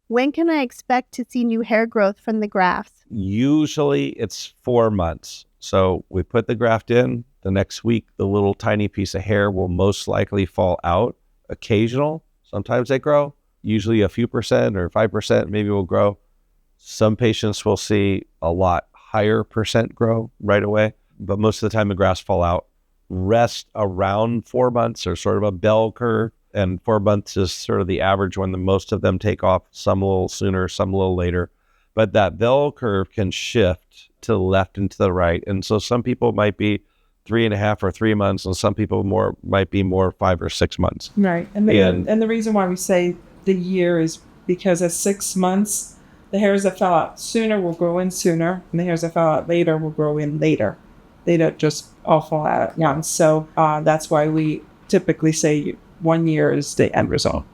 When can I expect to see new hair growth from the grafts? Usually it's 4 months. So we put the graft in, the next week, the little tiny piece of hair will most likely fall out. Occasional, sometimes they grow, usually a few percent or 5% maybe will grow. Some patients will see a lot higher percent grow right away, but most of the time the grafts fall out. Rest around 4 months or sort of a bell curve. And 4 months is sort of the average when most of them take off, some a little sooner, some a little later. But that bell curve can shift to the left and to the right. And so some people might be 3.5 or 3 months, and some people might be more 5 or 6 months. Right. And the reason why we say the year is because at 6 months, the hairs that fell out sooner will grow in sooner, and the hairs that fell out later will grow in later. They don't just all fall out at once. So that's why we typically say 1 year is the end result.